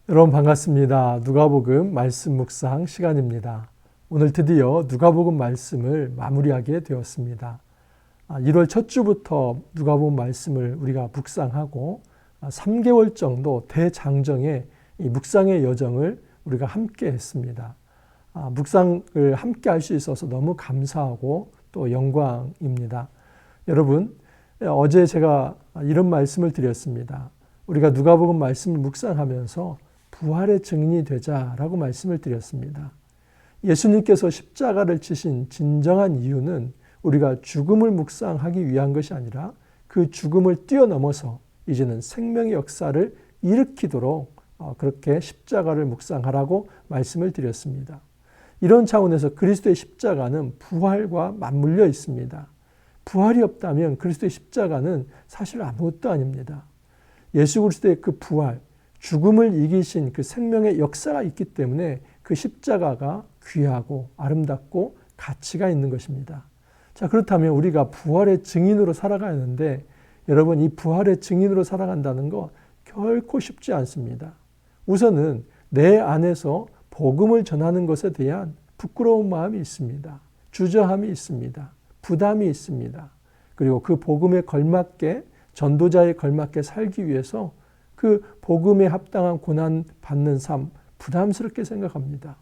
여러분 반갑습니다. 누가복음 말씀 묵상 시간입니다. 오늘 드디어 누가복음 말씀을 마무리하게 되었습니다. 1월 첫 주부터 누가복음 말씀을 우리가 묵상하고 3개월 정도 대장정의 이 묵상의 여정을 우리가 함께 했습니다. 묵상을 함께 할 수 있어서 너무 감사하고 또 영광입니다. 여러분, 어제 제가 이런 말씀을 드렸습니다. 우리가 누가복음 말씀을 묵상하면서 부활의 증인이 되자라고 말씀을 드렸습니다. 예수님께서 십자가를 치신 진정한 이유는 우리가 죽음을 묵상하기 위한 것이 아니라 그 죽음을 뛰어넘어서 이제는 생명의 역사를 일으키도록 그렇게 십자가를 묵상하라고 말씀을 드렸습니다. 이런 차원에서 그리스도의 십자가는 부활과 맞물려 있습니다. 부활이 없다면 그리스도의 십자가는 사실 아무것도 아닙니다. 예수 그리스도의 그 부활, 죽음을 이기신 그 생명의 역사가 있기 때문에 그 십자가가 귀하고 아름답고 가치가 있는 것입니다. 자, 그렇다면 우리가 부활의 증인으로 살아가야 하는데 여러분, 이 부활의 증인으로 살아간다는 거 결코 쉽지 않습니다. 우선은 내 안에서 복음을 전하는 것에 대한 부끄러운 마음이 있습니다. 주저함이 있습니다. 부담이 있습니다. 그리고 그 복음에 걸맞게, 전도자에 걸맞게 살기 위해서 그 복음에 합당한 고난 받는 삶 부담스럽게 생각합니다.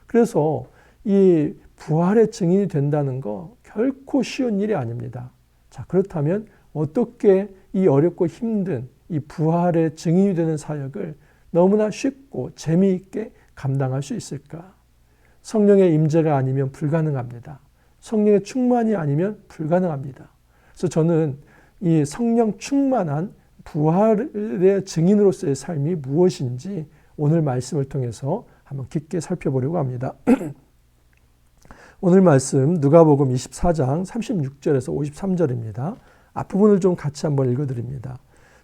그래서 이 부활의 증인이 된다는 거 결코 쉬운 일이 아닙니다. 자, 그렇다면 어떻게 이 어렵고 힘든 이 부활의 증인이 되는 사역을 너무나 쉽고 재미있게 감당할 수 있을까? 성령의 임재가 아니면 불가능합니다. 성령의 충만이 아니면 불가능합니다. 그래서 저는 이 성령 충만한 부활의 증인으로서의 삶이 무엇인지 오늘 말씀을 통해서 한번 깊게 살펴보려고 합니다. 오늘 말씀 누가복음 24장 36절에서 53절입니다. 앞부분을 좀 같이 한번 읽어드립니다.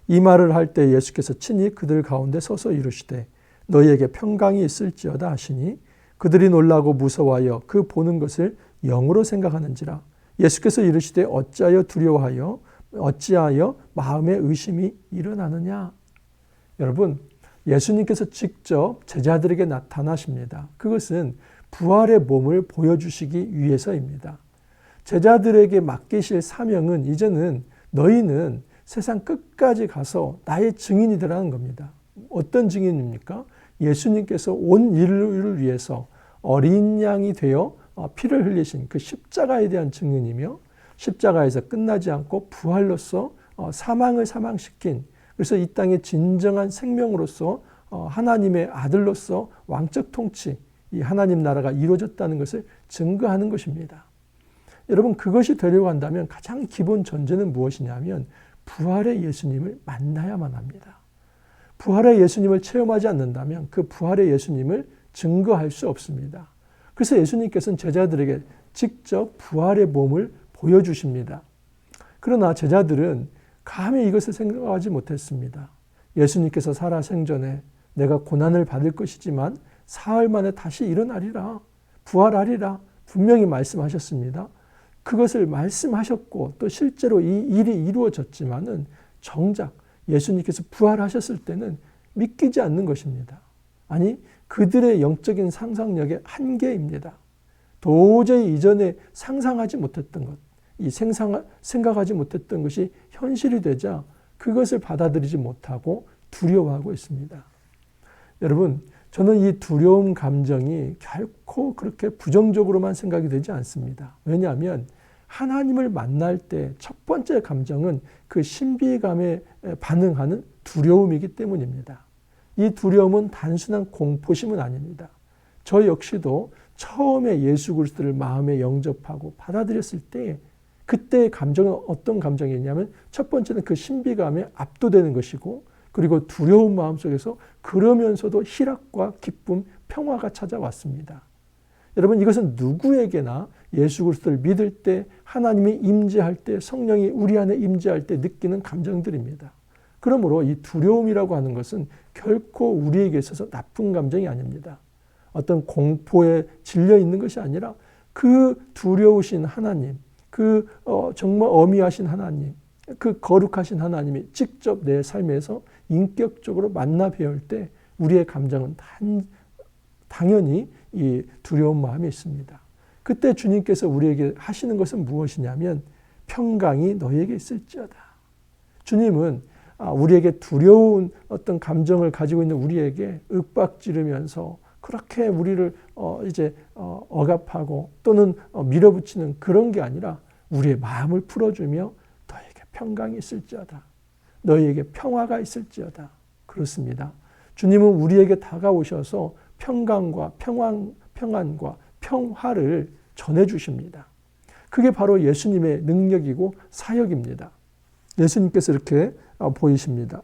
이 말을 할 때 예수께서 친히 그들 가운데 서서 이르시되 너희에게 평강이 있을지어다 하시니 그들이 놀라고 무서워하여 그 보는 것을 영으로 생각하는지라. 예수께서 이르시되 어찌하여 마음에 의심이 일어나느냐. 여러분, 예수님께서 직접 제자들에게 나타나십니다. 그것은 부활의 몸을 보여주시기 위해서입니다. 제자들에게 맡기실 사명은 이제는 너희는 세상 끝까지 가서 나의 증인이 되라는 겁니다. 어떤 증인입니까? 예수님께서 온 인류를 위해서 어린 양이 되어 피를 흘리신 그 십자가에 대한 증인이며 십자가에서 끝나지 않고 부활로서 사망을 사망시킨, 그래서 이 땅의 진정한 생명으로서 하나님의 아들로서 왕적 통치, 이 하나님 나라가 이루어졌다는 것을 증거하는 것입니다. 여러분, 그것이 되려고 한다면 가장 기본 전제는 무엇이냐면 부활의 예수님을 만나야만 합니다. 부활의 예수님을 체험하지 않는다면 그 부활의 예수님을 증거할 수 없습니다. 그래서 예수님께서는 제자들에게 직접 부활의 몸을 보여주십니다. 그러나 제자들은 감히 이것을 생각하지 못했습니다. 예수님께서 살아 생전에 내가 고난을 받을 것이지만 사흘 만에 다시 일어나리라, 부활하리라 분명히 말씀하셨습니다. 그것을 말씀하셨고 또 실제로 이 일이 이루어졌지만은 정작 예수님께서 부활하셨을 때는 믿기지 않는 것입니다. 아니, 그들의 영적인 상상력의 한계입니다. 도저히 이전에 상상하지 못했던 것, 생각하지 못했던 것이 현실이 되자 그것을 받아들이지 못하고 두려워하고 있습니다. 여러분, 저는 이 두려움 감정이 결코 그렇게 부정적으로만 생각이 되지 않습니다. 왜냐하면 하나님을 만날 때 첫 번째 감정은 그 신비감에 반응하는 두려움이기 때문입니다. 이 두려움은 단순한 공포심은 아닙니다. 저 역시도 처음에 예수 그리스도를 마음에 영접하고 받아들였을 때 그때의 감정은 어떤 감정이었냐면 첫 번째는 그 신비감에 압도되는 것이고, 그리고 두려운 마음속에서 그러면서도 희락과 기쁨, 평화가 찾아왔습니다. 여러분, 이것은 누구에게나 예수 그리스도를 믿을 때, 하나님이 임재할 때, 성령이 우리 안에 임재할 때 느끼는 감정들입니다. 그러므로 이 두려움이라고 하는 것은 결코 우리에게 있어서 나쁜 감정이 아닙니다. 어떤 공포에 질려 있는 것이 아니라 그 두려우신 하나님, 그 정말 어미하신 하나님, 그 거룩하신 하나님이 직접 내 삶에서 인격적으로 만나 배울 때 우리의 감정은 당연히 이 두려운 마음이 있습니다. 그때 주님께서 우리에게 하시는 것은 무엇이냐면 평강이 너희에게 있을지어다. 주님은 우리에게 두려운 어떤 감정을 가지고 있는 우리에게 윽박지르면서 그렇게 우리를 억압하고 또는 밀어붙이는 그런 게 아니라 우리의 마음을 풀어주며 너희에게 평강이 있을지어다. 너희에게 평화가 있을지어다. 그렇습니다. 주님은 우리에게 다가오셔서 평강과 평안과 평화를 전해주십니다. 그게 바로 예수님의 능력이고 사역입니다. 예수님께서 이렇게 보이십니다.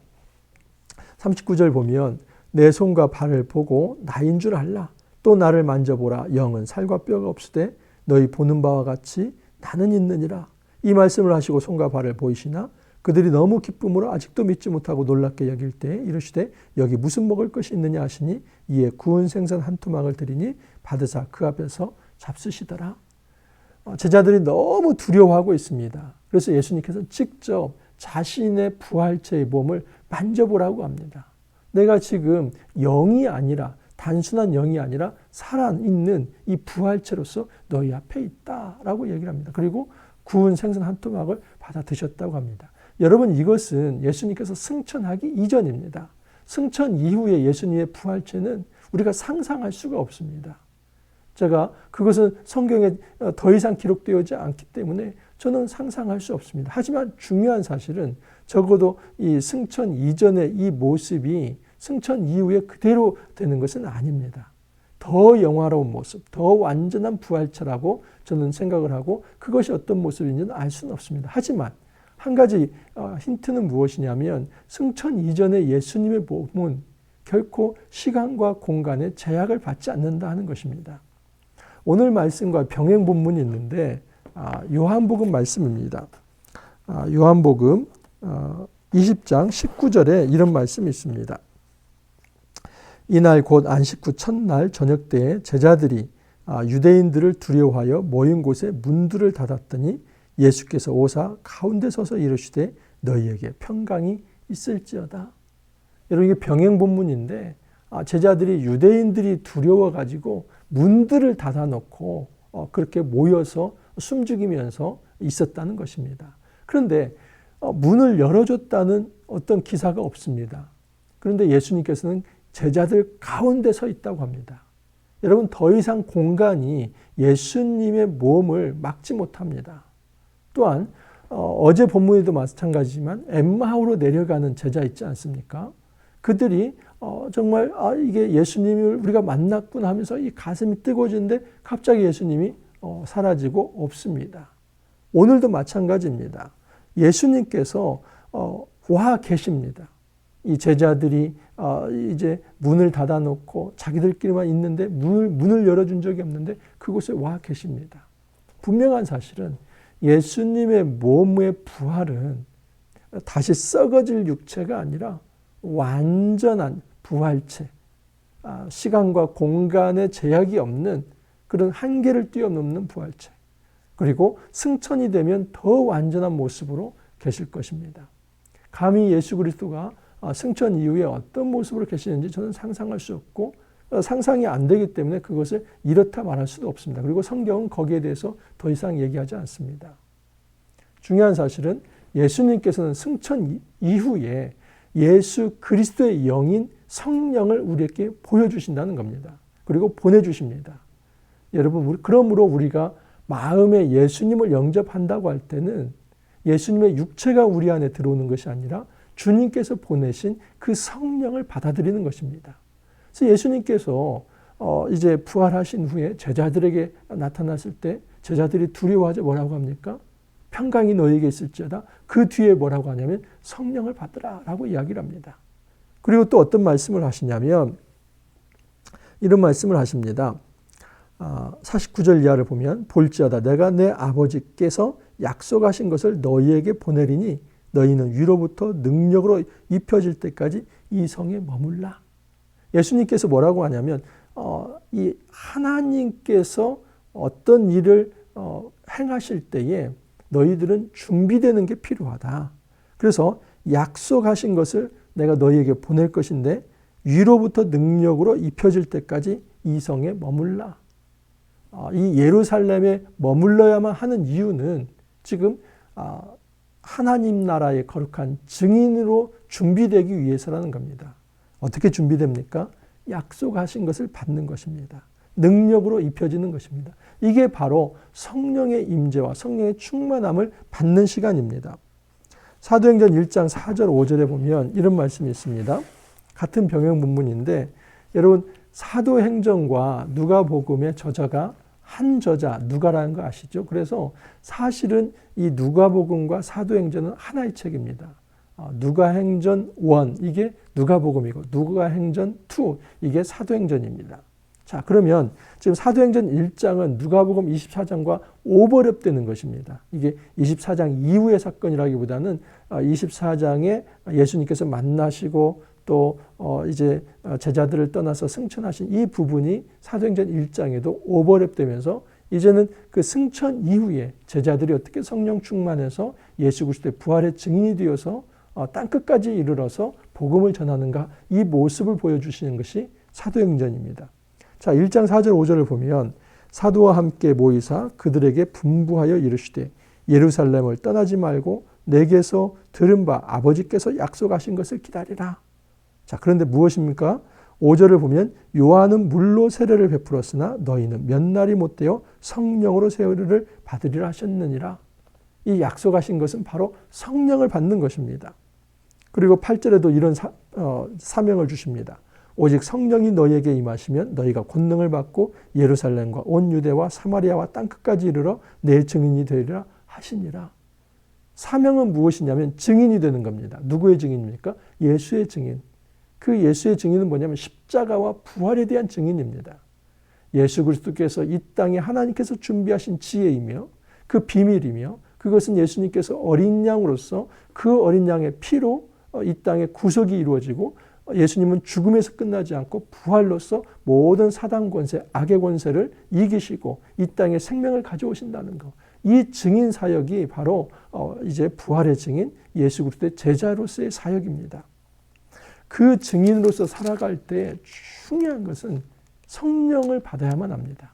39절 보면 내 손과 발을 보고 나인 줄 알라. 또 나를 만져보라. 영은 살과 뼈가 없으되 너희 보는 바와 같이 나는 있느니라. 이 말씀을 하시고 손과 발을 보이시나 그들이 너무 기쁨으로 아직도 믿지 못하고 놀랍게 여길 때 이르시되 여기 무슨 먹을 것이 있느냐 하시니 이에 구운 생선 한 토막을 드리니 받으사 그 앞에서 잡수시더라. 제자들이 너무 두려워하고 있습니다. 그래서 예수님께서 직접 자신의 부활체의 몸을 만져보라고 합니다. 내가 지금 영이 아니라 단순한 영이 아니라 살아있는 이 부활체로서 너희 앞에 있다라고 얘기를 합니다. 그리고 구운 생선 한 토막을 받아 드셨다고 합니다. 여러분 이것은 예수님께서 승천하기 이전입니다. 승천 이후에 예수님의 부활체는 우리가 상상할 수가 없습니다. 제가 그것은 성경에 더 이상 기록되어지 않기 때문에 저는 상상할 수 없습니다. 하지만 중요한 사실은 적어도 이 승천 이전의 이 모습이 승천 이후에 그대로 되는 것은 아닙니다. 더 영화로운 모습, 더 완전한 부활체라고 저는 생각을 하고 그것이 어떤 모습인지는 알 수는 없습니다. 하지만 한 가지 힌트는 무엇이냐면 승천 이전의 예수님의 몸은 결코 시간과 공간의 제약을 받지 않는다 하는 것입니다. 오늘 말씀과 병행 본문이 있는데 요한복음 말씀입니다. 요한복음 20장 19절에 이런 말씀이 있습니다. 이날 곧 안식 후 첫날 저녁 때에 제자들이 유대인들을 두려워하여 모인 곳에 문들을 닫았더니 예수께서 오사 가운데 서서 이르시되 너희에게 평강이 있을지어다. 여러분 이게 병행 본문인데 제자들이 유대인들이 두려워가지고 문들을 닫아놓고 그렇게 모여서 숨죽이면서 있었다는 것입니다. 그런데 문을 열어줬다는 어떤 기사가 없습니다. 그런데 예수님께서는 제자들 가운데 서 있다고 합니다. 여러분 더 이상 공간이 예수님의 몸을 막지 못합니다. 또한 어제 본문에도 마찬가지지만 엠마오로 내려가는 제자 있지 않습니까? 그들이 정말 이게 예수님을 우리가 만났구나 하면서 이 가슴이 뜨거워지는데 갑자기 예수님이 사라지고 없습니다. 오늘도 마찬가지입니다. 예수님께서 와 계십니다. 이 제자들이 이제 문을 닫아놓고 자기들끼리만 있는데 문을 열어준 적이 없는데 그곳에 와 계십니다. 분명한 사실은 예수님의 몸의 부활은 다시 썩어질 육체가 아니라 완전한 부활체, 시간과 공간의 제약이 없는 그런 한계를 뛰어넘는 부활체, 그리고 승천이 되면 더 완전한 모습으로 계실 것입니다. 감히 예수 그리스도가 승천 이후에 어떤 모습으로 계시는지 저는 상상할 수 없고 상상이 안 되기 때문에 그것을 이렇다 말할 수도 없습니다. 그리고 성경은 거기에 대해서 더 이상 얘기하지 않습니다. 중요한 사실은 예수님께서는 승천 이후에 예수 그리스도의 영인 성령을 우리에게 보여주신다는 겁니다. 그리고 보내주십니다. 여러분, 그러므로 우리가 마음에 예수님을 영접한다고 할 때는 예수님의 육체가 우리 안에 들어오는 것이 아니라 주님께서 보내신 그 성령을 받아들이는 것입니다. 그래서 예수님께서 이제 부활하신 후에 제자들에게 나타났을 때 제자들이 두려워하지 뭐라고 합니까? 평강이 너희에게 있을지어다. 그 뒤에 뭐라고 하냐면 성령을 받으라 라고 이야기를 합니다. 그리고 또 어떤 말씀을 하시냐면 이런 말씀을 하십니다. 49절 이하를 보면 볼지어다 내가 내 아버지께서 약속하신 것을 너희에게 보내리니 너희는 위로부터 능력으로 입혀질 때까지 이 성에 머물라. 예수님께서 뭐라고 하냐면 이 하나님께서 어떤 일을 행하실 때에 너희들은 준비되는 게 필요하다. 그래서 약속하신 것을 내가 너희에게 보낼 것인데 위로부터 능력으로 입혀질 때까지 이 성에 머물라. 이 예루살렘에 머물러야만 하는 이유는 지금 하나님 나라의 거룩한 증인으로 준비되기 위해서라는 겁니다. 어떻게 준비됩니까? 약속하신 것을 받는 것입니다. 능력으로 입혀지는 것입니다. 이게 바로 성령의 임재와 성령의 충만함을 받는 시간입니다. 사도행전 1장 4절 5절에 보면 이런 말씀이 있습니다. 같은 병행 문문인데 여러분 사도행전과 누가복음의 저자가 한 저자 누가라는 거 아시죠? 그래서 사실은 이 누가복음과 사도행전은 하나의 책입니다. 누가행전 1 이게 누가복음이고 누가행전 2 이게 사도행전입니다. 자, 그러면 지금 사도행전 1장은 누가복음 24장과 오버랩되는 것입니다. 이게 24장 이후의 사건이라기보다는 24장에 예수님께서 만나시고 또 이제 제자들을 떠나서 승천하신 이 부분이 사도행전 1장에도 오버랩되면서 이제는 그 승천 이후에 제자들이 어떻게 성령 충만해서 예수 그리스도의 부활의 증인이 되어서 땅끝까지 이르러서 복음을 전하는가 이 모습을 보여주시는 것이 사도행전입니다. 자, 1장 4절 5절을 보면 사도와 함께 모이사 그들에게 분부하여 이르시되 예루살렘을 떠나지 말고 내게서 들은 바 아버지께서 약속하신 것을 기다리라. 자, 그런데 무엇입니까? 5절을 보면 요한은 물로 세례를 베풀었으나 너희는 몇 날이 못되어 성령으로 세례를 받으리라 하셨느니라. 이 약속하신 것은 바로 성령을 받는 것입니다. 그리고 8절에도 이런 사명을 주십니다. 오직 성령이 너희에게 임하시면 너희가 권능을 받고 예루살렘과 온 유대와 사마리아와 땅끝까지 이르러 내 증인이 되리라 하시니라. 사명은 무엇이냐면 증인이 되는 겁니다. 누구의 증인입니까? 예수의 증인. 그 예수의 증인은 뭐냐면 십자가와 부활에 대한 증인입니다. 예수 그리스도께서 이 땅에 하나님께서 준비하신 지혜이며 그 비밀이며 그것은 예수님께서 어린 양으로서 그 어린 양의 피로 이 땅에 구속이 이루어지고 예수님은 죽음에서 끝나지 않고 부활로서 모든 사단 권세, 악의 권세를 이기시고 이 땅에 생명을 가져오신다는 것. 이 증인 사역이 바로 이제 부활의 증인 예수 그리스도의 제자로서의 사역입니다. 그 증인으로서 살아갈 때 중요한 것은 성령을 받아야만 합니다.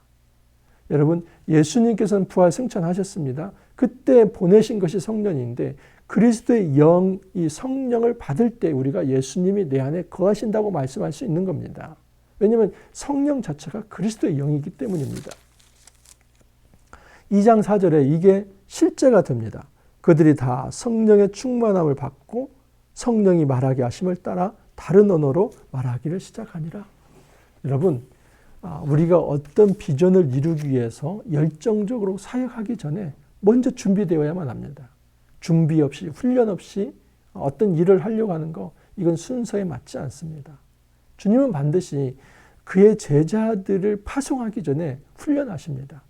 여러분, 예수님께서는 부활 승천하셨습니다. 그때 보내신 것이 성령인데 그리스도의 영, 이 성령을 받을 때 우리가 예수님이 내 안에 거하신다고 말씀할 수 있는 겁니다. 왜냐하면 성령 자체가 그리스도의 영이기 때문입니다. 2장 4절에 이게 실제가 됩니다. 그들이 다 성령의 충만함을 받고 성령이 말하게 하심을 따라 다른 언어로 말하기를 시작하니라. 여러분, 우리가 어떤 비전을 이루기 위해서 열정적으로 사역하기 전에 먼저 준비되어야만 합니다. 준비 없이 훈련 없이 어떤 일을 하려고 하는 거 이건 순서에 맞지 않습니다. 주님은 반드시 그의 제자들을 파송하기 전에 훈련하십니다.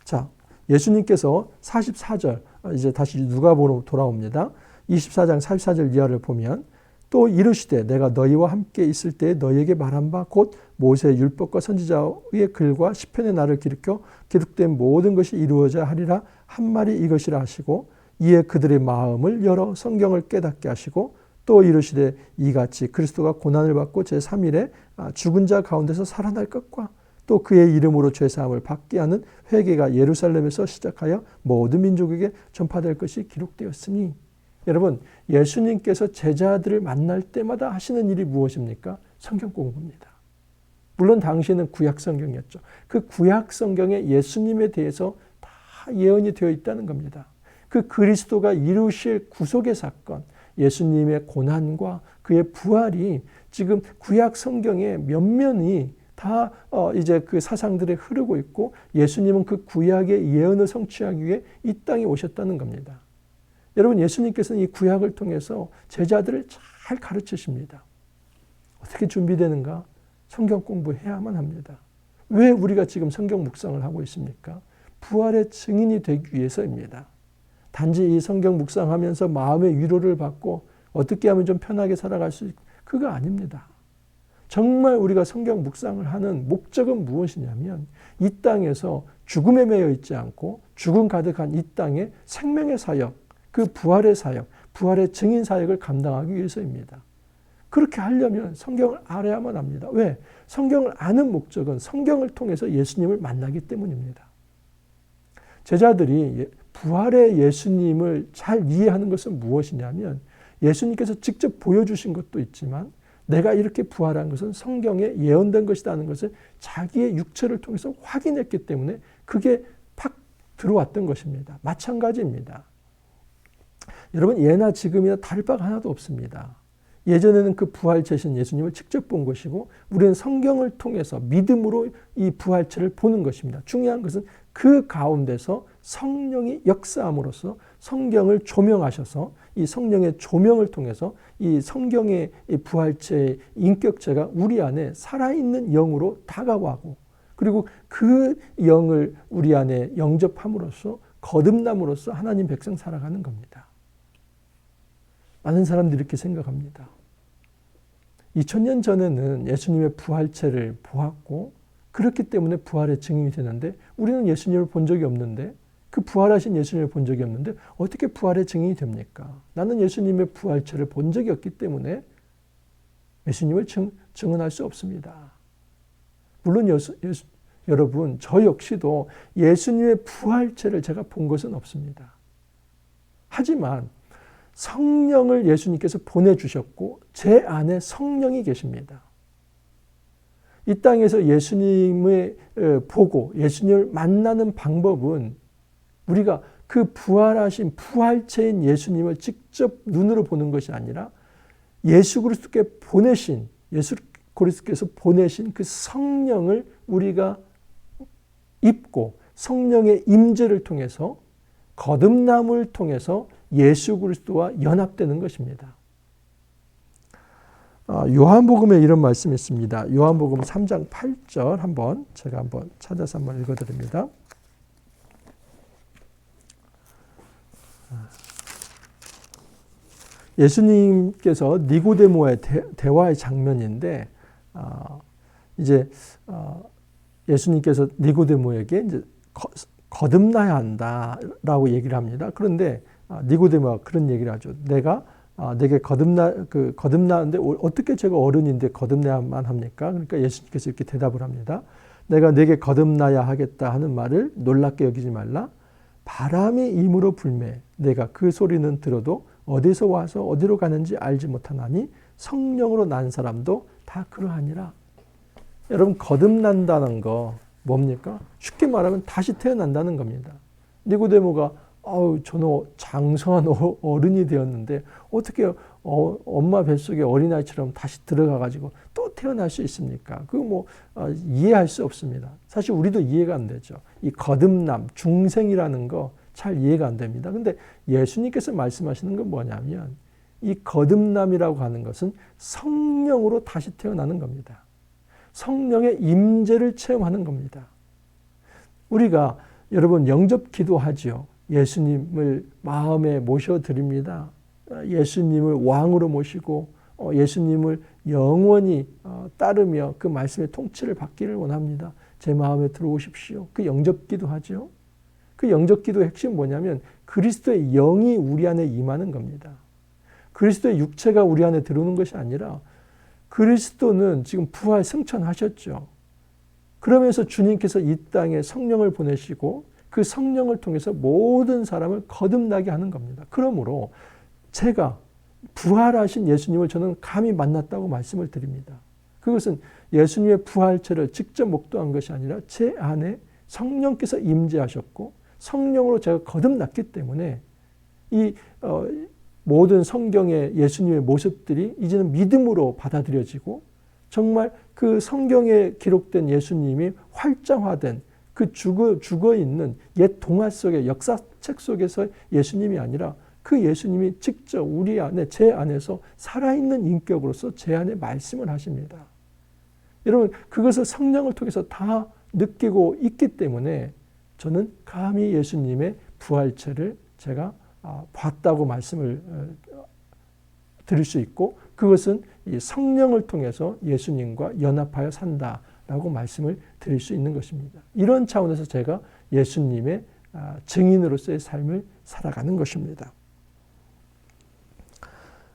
자, 예수님께서 44절 이제 다시 누가복음으로 돌아옵니다. 24장 44절 이하를 보면 또 이르시되 내가 너희와 함께 있을 때에 너희에게 말한 바 곧 모세의 율법과 선지자의 글과 시편의 나를 기르켜 기록된 모든 것이 이루어져야 하리라 한 말이 이것이라 하시고 이에 그들의 마음을 열어 성경을 깨닫게 하시고 또 이르시되 이같이 그리스도가 고난을 받고 제3일에 죽은 자 가운데서 살아날 것과 또 그의 이름으로 죄사함을 받게 하는 회개가 예루살렘에서 시작하여 모든 민족에게 전파될 것이 기록되었으니. 여러분, 예수님께서 제자들을 만날 때마다 하시는 일이 무엇입니까? 성경 공부입니다. 물론 당시에는 구약 성경이었죠. 그 구약 성경에 예수님에 대해서 다 예언이 되어 있다는 겁니다. 그 그리스도가 이루실 구속의 사건, 예수님의 고난과 그의 부활이 지금 구약 성경의 면면이 다 이제 그 사상들에 흐르고 있고 예수님은 그 구약의 예언을 성취하기 위해 이 땅에 오셨다는 겁니다. 여러분, 예수님께서는 이 구약을 통해서 제자들을 잘 가르치십니다. 어떻게 준비되는가? 성경 공부해야만 합니다. 왜 우리가 지금 성경 묵상을 하고 있습니까? 부활의 증인이 되기 위해서입니다. 단지 이 성경 묵상하면서 마음의 위로를 받고 어떻게 하면 좀 편하게 살아갈 수 있고 그거 아닙니다. 정말 우리가 성경 묵상을 하는 목적은 무엇이냐면 이 땅에서 죽음에 매여 있지 않고 죽음 가득한 이 땅에 생명의 사역, 그 부활의 사역, 부활의 증인 사역을 감당하기 위해서입니다. 그렇게 하려면 성경을 알아야만 합니다. 왜? 성경을 아는 목적은 성경을 통해서 예수님을 만나기 때문입니다. 제자들이 부활의 예수님을 잘 이해하는 것은 무엇이냐면 예수님께서 직접 보여주신 것도 있지만 내가 이렇게 부활한 것은 성경에 예언된 것이라는 것을 자기의 육체를 통해서 확인했기 때문에 그게 팍 들어왔던 것입니다. 마찬가지입니다. 여러분 예나 지금이나 다를 바가 하나도 없습니다. 예전에는 그 부활체신 예수님을 직접 본 것이고 우리는 성경을 통해서 믿음으로 이 부활체를 보는 것입니다. 중요한 것은 그 가운데서 성령이 역사함으로써 성경을 조명하셔서 이 성령의 조명을 통해서 이 성경의 이 부활체의 인격체가 우리 안에 살아있는 영으로 다가가고 그리고 그 영을 우리 안에 영접함으로써 거듭남으로써 하나님 백성 살아가는 겁니다. 많은 사람들이 이렇게 생각합니다. 2000년 전에는 예수님의 부활체를 보았고 그렇기 때문에 부활의 증인이 되는데 우리는 예수님을 본 적이 없는데 그 부활하신 예수님을 본 적이 없는데 어떻게 부활의 증인이 됩니까? 나는 예수님의 부활체를 본 적이 없기 때문에 예수님을 증언할 수 없습니다. 물론 여러분 저 역시도 예수님의 부활체를 제가 본 것은 없습니다. 하지만 성령을 예수님께서 보내주셨고 제 안에 성령이 계십니다. 이 땅에서 예수님을 보고 예수님을 만나는 방법은 우리가 그 부활하신 부활체인 예수님을 직접 눈으로 보는 것이 아니라 예수 그리스도께서 보내신 그 성령을 우리가 입고 성령의 임재를 통해서 거듭남을 통해서 예수 그리스도와 연합되는 것입니다. 요한복음에 이런 말씀이 있습니다. 요한복음 3장 8절 제가 한번 찾아서 한번 읽어드립니다. 예수님께서 니고데모와의 대화의 장면인데 이제 예수님께서 니고데모에게 이제 거듭나야 한다라고 얘기를 합니다. 그런데 니고데모가 그런 얘기를 하죠. 내게 거듭나는데 어떻게 제가 어른인데 거듭나야만 합니까? 그러니까 예수님께서 이렇게 대답을 합니다. 내가 내게 거듭나야 하겠다 하는 말을 놀랍게 여기지 말라. 바람이 임으로 불매 내가 그 소리는 들어도 어디서 와서 어디로 가는지 알지 못하나니 성령으로 난 사람도 다 그러하니라. 여러분 거듭난다는 거 뭡니까? 쉽게 말하면 다시 태어난다는 겁니다. 니고데모가 저는 장성한 어른이 되었는데 어떻게 엄마 뱃속에 어린아이처럼 다시 들어가가지고 또 태어날 수 있습니까? 그거 이해할 수 없습니다. 사실 우리도 이해가 안 되죠. 이 거듭남, 중생이라는 거 잘 이해가 안 됩니다. 근데 예수님께서 말씀하시는 건 뭐냐면 이 거듭남이라고 하는 것은 성령으로 다시 태어나는 겁니다. 성령의 임재를 체험하는 겁니다. 우리가 여러분 영접 기도하지요. 예수님을 마음에 모셔드립니다. 예수님을 왕으로 모시고 예수님을 영원히 따르며 그 말씀의 통치를 받기를 원합니다. 제 마음에 들어오십시오. 그 영접 기도하죠. 그 영접 기도의 핵심은 뭐냐면 그리스도의 영이 우리 안에 임하는 겁니다. 그리스도의 육체가 우리 안에 들어오는 것이 아니라 그리스도는 지금 부활 승천하셨죠. 그러면서 주님께서 이 땅에 성령을 보내시고 그 성령을 통해서 모든 사람을 거듭나게 하는 겁니다. 그러므로 제가 부활하신 예수님을 저는 감히 만났다고 말씀을 드립니다. 그것은 예수님의 부활체를 직접 목도한 것이 아니라 제 안에 성령께서 임재하셨고 성령으로 제가 거듭났기 때문에 이 모든 성경의 예수님의 모습들이 이제는 믿음으로 받아들여지고 정말 그 성경에 기록된 예수님이 활자화된 그 죽어있는 옛 동화 속의 역사책 속에서 예수님이 아니라 그 예수님이 직접 우리 안에 제 안에서 살아있는 인격으로서 제 안에 말씀을 하십니다. 여러분 그것을 성령을 통해서 다 느끼고 있기 때문에 저는 감히 예수님의 부활체를 제가 봤다고 말씀을 드릴 수 있고 그것은 이 성령을 통해서 예수님과 연합하여 산다라고 말씀을 드릴 수 있는 것입니다. 이런 차원에서 제가 예수님의 증인으로서의 삶을 살아가는 것입니다.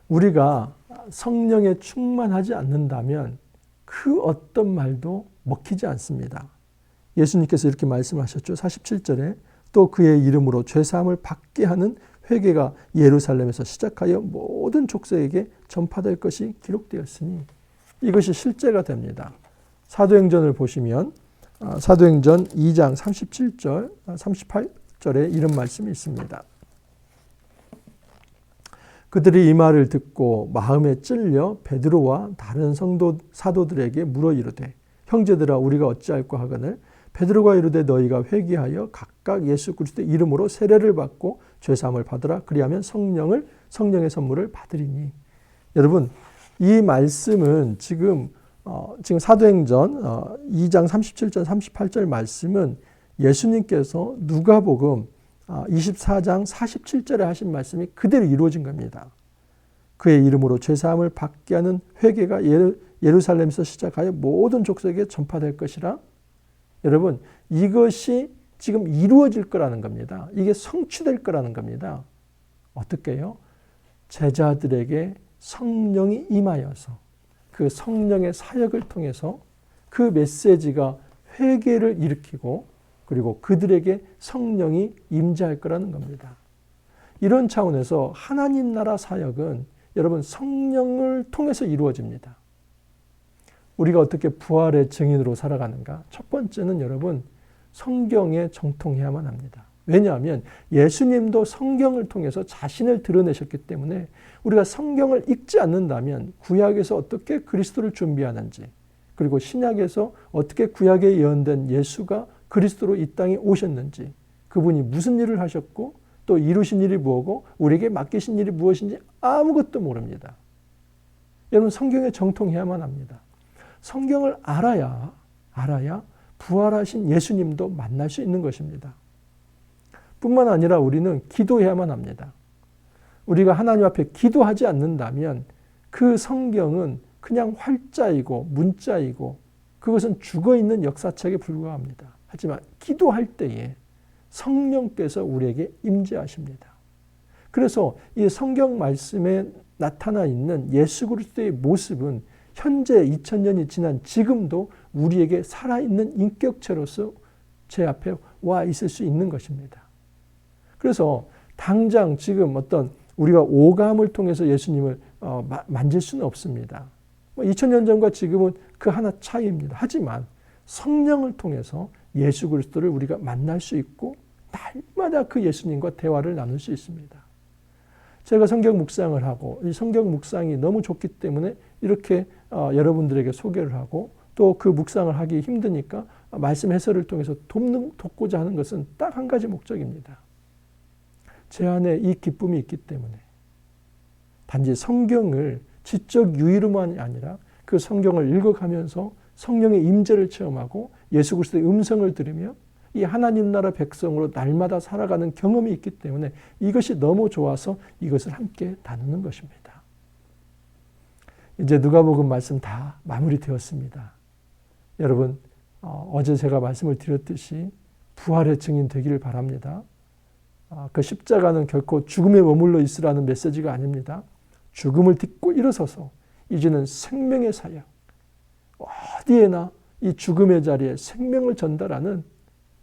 우리가 성령에 충만하지 않는다면 그 어떤 말도 먹히지 않습니다. 예수님께서 이렇게 말씀하셨죠. 47절에 또 그의 이름으로 죄사함을 받게 하는 회개가 예루살렘에서 시작하여 모든 족속에게 전파될 것이 기록되었으니 이것이 실제가 됩니다. 사도행전을 보시면 사도행전 2장 37절, 38절에 이런 말씀이 있습니다. 그들이 이 말을 듣고 마음에 찔려 베드로와 다른 사도들에게 물어 이르되 형제들아 우리가 어찌할까 하거늘 베드로가 이르되 너희가 회개하여 각각 예수 그리스도의 이름으로 세례를 받고 죄사함을 받으라. 그리하면 성령의 선물을 받으리니. 여러분 이 말씀은 지금 사도행전 2장 37절 38절 말씀은 예수님께서 누가복음 24장 47절에 하신 말씀이 그대로 이루어진 겁니다. 그의 이름으로 죄사함을 받게 하는 회개가 예루살렘에서 시작하여 모든 족속에게 전파될 것이라. 여러분 이것이 지금 이루어질 거라는 겁니다. 이게 성취될 거라는 겁니다. 어떻게 해요? 제자들에게 성령이 임하여서 그 성령의 사역을 통해서 그 메시지가 회개를 일으키고 그리고 그들에게 성령이 임재할 거라는 겁니다. 이런 차원에서 하나님 나라 사역은 여러분 성령을 통해서 이루어집니다. 우리가 어떻게 부활의 증인으로 살아가는가? 첫 번째는 여러분 성경에 정통해야만 합니다. 왜냐하면 예수님도 성경을 통해서 자신을 드러내셨기 때문에 우리가 성경을 읽지 않는다면 구약에서 어떻게 그리스도를 준비하는지 그리고 신약에서 어떻게 구약에 예언된 예수가 그리스도로 이 땅에 오셨는지 그분이 무슨 일을 하셨고 또 이루신 일이 뭐고 우리에게 맡기신 일이 무엇인지 아무것도 모릅니다. 여러분 성경에 정통해야만 합니다. 성경을 알아야 부활하신 예수님도 만날 수 있는 것입니다. 뿐만 아니라 우리는 기도해야만 합니다. 우리가 하나님 앞에 기도하지 않는다면 그 성경은 그냥 활자이고 문자이고 그것은 죽어있는 역사책에 불과합니다. 하지만 기도할 때에 성령께서 우리에게 임재하십니다. 그래서 이 성경 말씀에 나타나 있는 예수 그리스도의 모습은 현재 2000년이 지난 지금도 우리에게 살아있는 인격체로서 제 앞에 와 있을 수 있는 것입니다. 그래서 당장 지금 어떤 우리가 오감을 통해서 예수님을 만질 수는 없습니다. 2000년 전과 지금은 그 하나 차이입니다. 하지만 성령을 통해서 예수 그리스도를 우리가 만날 수 있고 날마다 그 예수님과 대화를 나눌 수 있습니다. 제가 성경 묵상을 하고 이 성경 묵상이 너무 좋기 때문에 이렇게 여러분들에게 소개를 하고 또 그 묵상을 하기 힘드니까 말씀 해설을 통해서 돕고자 하는 것은 딱 한 가지 목적입니다. 제 안에 이 기쁨이 있기 때문에 단지 성경을 지적 유의로만이 아니라 그 성경을 읽어가면서 성령의 임재를 체험하고 예수 그리스도의 음성을 들으며 이 하나님 나라 백성으로 날마다 살아가는 경험이 있기 때문에 이것이 너무 좋아서 이것을 함께 나누는 것입니다. 이제 누가복음 말씀 다 마무리되었습니다. 여러분 어제 제가 말씀을 드렸듯이 부활의 증인 되기를 바랍니다. 그 십자가는 결코 죽음에 머물러 있으라는 메시지가 아닙니다. 죽음을 딛고 일어서서 이제는 생명의 사역, 어디에나 이 죽음의 자리에 생명을 전달하는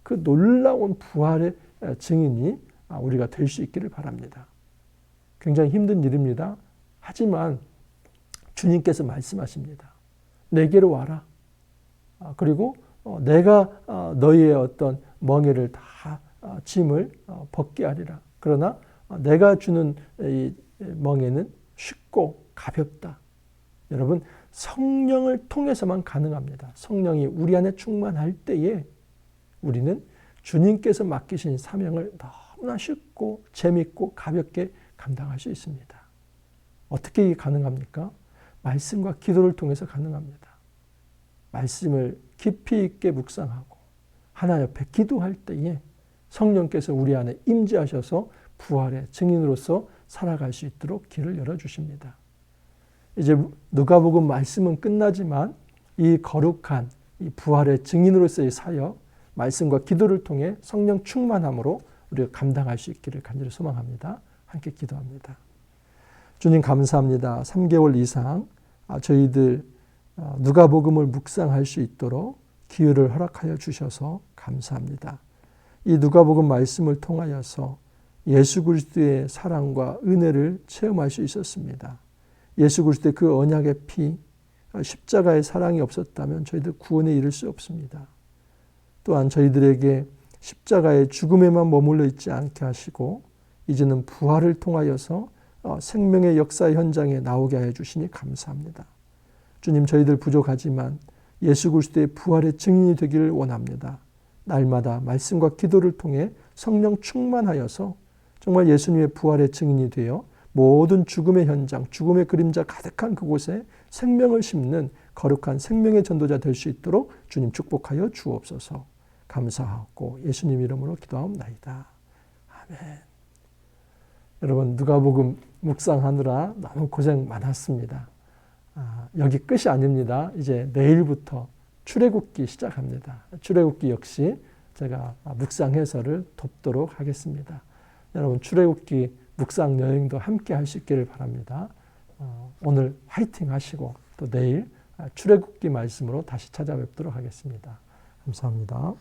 그 놀라운 부활의 증인이 우리가 될 수 있기를 바랍니다. 굉장히 힘든 일입니다. 하지만 주님께서 말씀하십니다. 내게로 와라. 그리고 내가 너희의 어떤 멍에를 다 짐을 벗게 하리라. 그러나 내가 주는 이 멍에는 쉽고 가볍다. 여러분 성령을 통해서만 가능합니다. 성령이 우리 안에 충만할 때에 우리는 주님께서 맡기신 사명을 너무나 쉽고 재밌고 가볍게 감당할 수 있습니다. 어떻게 이게 가능합니까? 말씀과 기도를 통해서 가능합니다. 말씀을 깊이 있게 묵상하고 하나님 앞에 기도할 때에 성령께서 우리 안에 임재하셔서 부활의 증인으로서 살아갈 수 있도록 길을 열어주십니다. 이제 누가복음 말씀은 끝나지만 이 거룩한 이 부활의 증인으로서의 사역, 말씀과 기도를 통해 성령 충만함으로 우리가 감당할 수 있기를 간절히 소망합니다. 함께 기도합니다. 주님 감사합니다. 3개월 이상 저희들 누가복음을 묵상할 수 있도록 기회를 허락하여 주셔서 감사합니다. 이 누가복음 말씀을 통하여서 예수 그리스도의 사랑과 은혜를 체험할 수 있었습니다. 예수 그리스도의 그 언약의 피, 십자가의 사랑이 없었다면 저희들 구원에 이를 수 없습니다. 또한 저희들에게 십자가의 죽음에만 머물러 있지 않게 하시고 이제는 부활을 통하여서 생명의 역사 현장에 나오게 하여 주시니 감사합니다. 주님, 저희들 부족하지만 예수 그리스도의 부활의 증인이 되기를 원합니다. 날마다 말씀과 기도를 통해 성령 충만하여서 정말 예수님의 부활의 증인이 되어 모든 죽음의 현장, 죽음의 그림자 가득한 그곳에 생명을 심는 거룩한 생명의 전도자 될 수 있도록 주님 축복하여 주옵소서. 감사하고 예수님 이름으로 기도하옵나이다. 아멘. 여러분, 누가복음 묵상하느라 너무 고생 많았습니다. 여기 끝이 아닙니다. 이제 내일부터 출애굽기 시작합니다. 출애굽기 역시 제가 묵상 해설을 돕도록 하겠습니다. 여러분, 출애굽기 묵상 여행도 함께 할 수 있기를 바랍니다. 오늘 화이팅 하시고 또 내일 출애굽기 말씀으로 다시 찾아뵙도록 하겠습니다. 감사합니다.